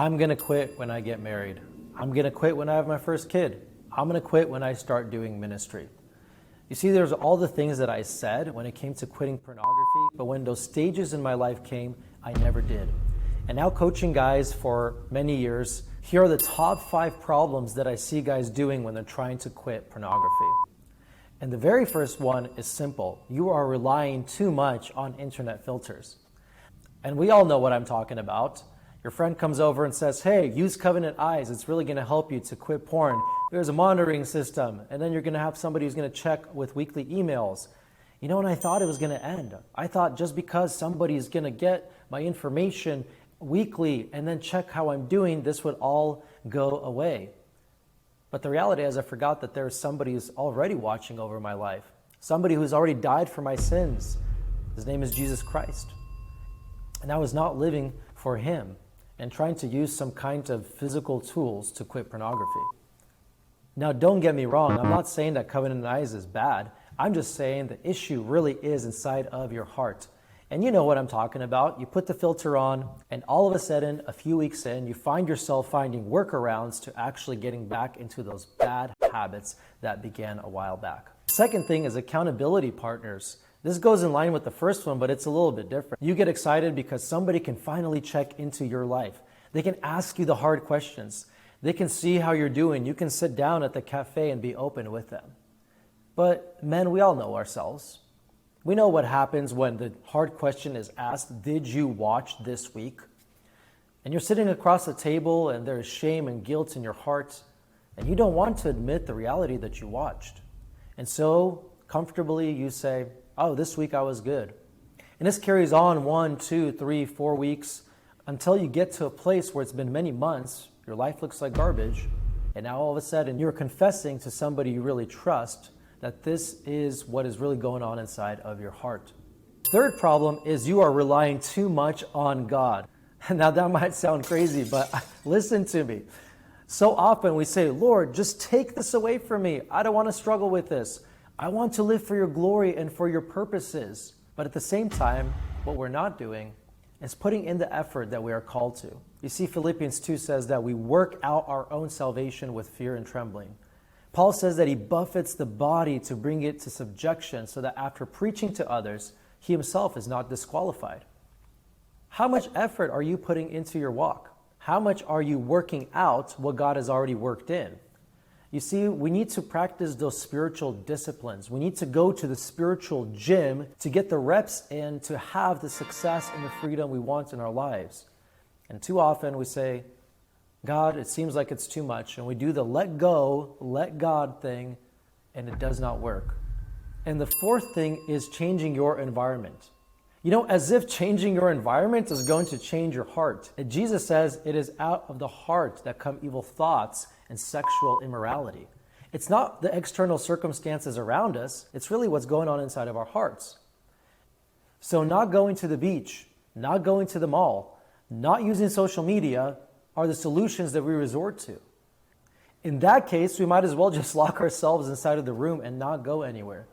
I'm going to quit when I get married. I'm going to quit when I have my first kid. I'm going to quit when I start doing ministry. You see, there's all the things that I said when it came to quitting pornography, but when those stages in my life came, I never did. And now coaching guys for many years, here are the top 5 problems that I see guys doing when they're trying to quit pornography. And the very first one is simple. You are relying too much on internet filters. And we all know what I'm talking about. Your friend comes over and says, hey, use Covenant Eyes. It's really going to help you to quit porn. There's a monitoring system. And then you're going to have somebody who's going to check with weekly emails. You know, and I thought it was going to end. I thought just because somebody is going to get my information weekly and then check how I'm doing, this would all go away. But the reality is I forgot that there's somebody who's already watching over my life. Somebody who's already died for my sins. His name is Jesus Christ. And I was not living for him and trying to use some kind of physical tools to quit pornography. Now, don't get me wrong. I'm not saying that Covenant Eyes is bad. I'm just saying the issue really is inside of your heart. And you know what I'm talking about. You put the filter on, and all of a sudden, a few weeks in, you find yourself finding workarounds to actually getting back into those bad habits that began a while back. Second thing is accountability partners. This goes in line with the first one, but it's a little bit different. You get excited because somebody can finally check into your life. They can ask you the hard questions. They can see how you're doing. You can sit down at the cafe and be open with them. But men, we all know ourselves. We know what happens when the hard question is asked, did you watch this week? And you're sitting across the table and there's shame and guilt in your heart, and you don't want to admit the reality that you watched. And so comfortably you say, oh, this week I was good. And this carries on 1, 2, 3, 4 weeks until you get to a place where it's been many months, your life looks like garbage, and now all of a sudden you're confessing to somebody you really trust that this is what is really going on inside of your heart. Third problem is you are relying too much on God. Now that might sound crazy, but listen to me. So often we say, Lord, just take this away from me. I don't want to struggle with this. I want to live for your glory and for your purposes. But at the same time, what we're not doing is putting in the effort that we are called to. You see, Philippians 2 says that we work out our own salvation with fear and trembling. Paul says that he buffets the body to bring it to subjection so that after preaching to others, he himself is not disqualified. How much effort are you putting into your walk? How much are you working out what God has already worked in? You see, we need to practice those spiritual disciplines. We need to go to the spiritual gym to get the reps in to have the success and the freedom we want in our lives. And too often we say, God, it seems like it's too much. And we do the let go, let God thing, and it does not work. And the fourth thing is changing your environment. You know, as if changing your environment is going to change your heart. And Jesus says it is out of the heart that come evil thoughts and sexual immorality. It's not the external circumstances around us. It's really what's going on inside of our hearts. So not going to the beach, not going to the mall, not using social media are the solutions that we resort to. In that case, we might as well just lock ourselves inside of the room and not go anywhere.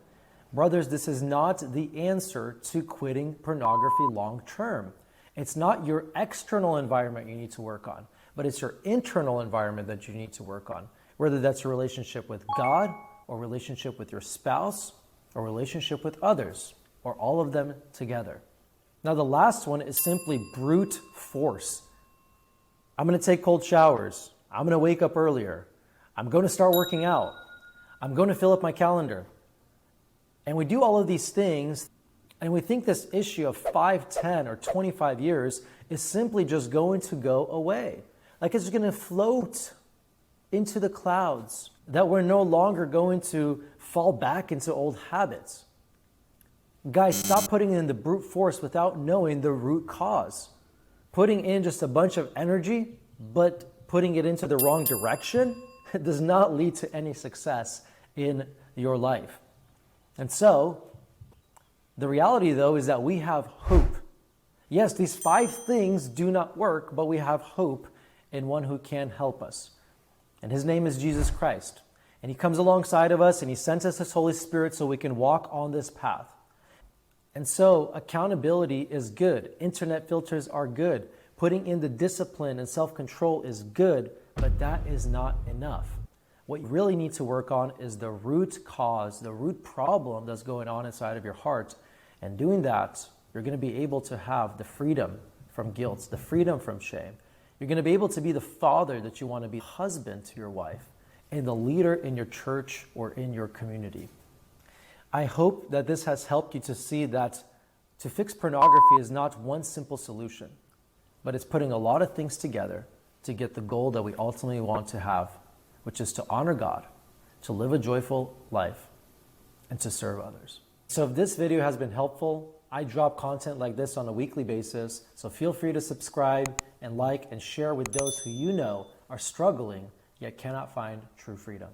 Brothers, this is not the answer to quitting pornography long term. It's not your external environment you need to work on, but it's your internal environment that you need to work on. Whether that's a relationship with God, or relationship with your spouse, or relationship with others, or all of them together. Now the last one is simply brute force. I'm going to take cold showers. I'm going to wake up earlier. I'm going to start working out. I'm going to fill up my calendar. And we do all of these things, and we think this issue of 5, 10, or 25 years is simply just going to go away. Like it's going to float into the clouds, that we're no longer going to fall back into old habits. Guys, stop putting in the brute force without knowing the root cause. Putting in just a bunch of energy, but putting it into the wrong direction does not lead to any success in your life. And so, the reality though is that we have hope. Yes, these 5 things do not work, but we have hope in one who can help us. And his name is Jesus Christ. And he comes alongside of us and he sent us his Holy Spirit so we can walk on this path. And so accountability is good. Internet filters are good. Putting in the discipline and self-control is good, but that is not enough. What you really need to work on is the root cause, the root problem that's going on inside of your heart. And doing that, you're going to be able to have the freedom from guilt, the freedom from shame. You're going to be able to be the father that you want to be, husband to your wife, and the leader in your church or in your community. I hope that this has helped you to see that to fix pornography is not one simple solution, but it's putting a lot of things together to get the goal that we ultimately want to have, which is to honor God, to live a joyful life, and to serve others. So if this video has been helpful, I drop content like this on a weekly basis, so feel free to subscribe and like and share with those who you know are struggling yet cannot find true freedom.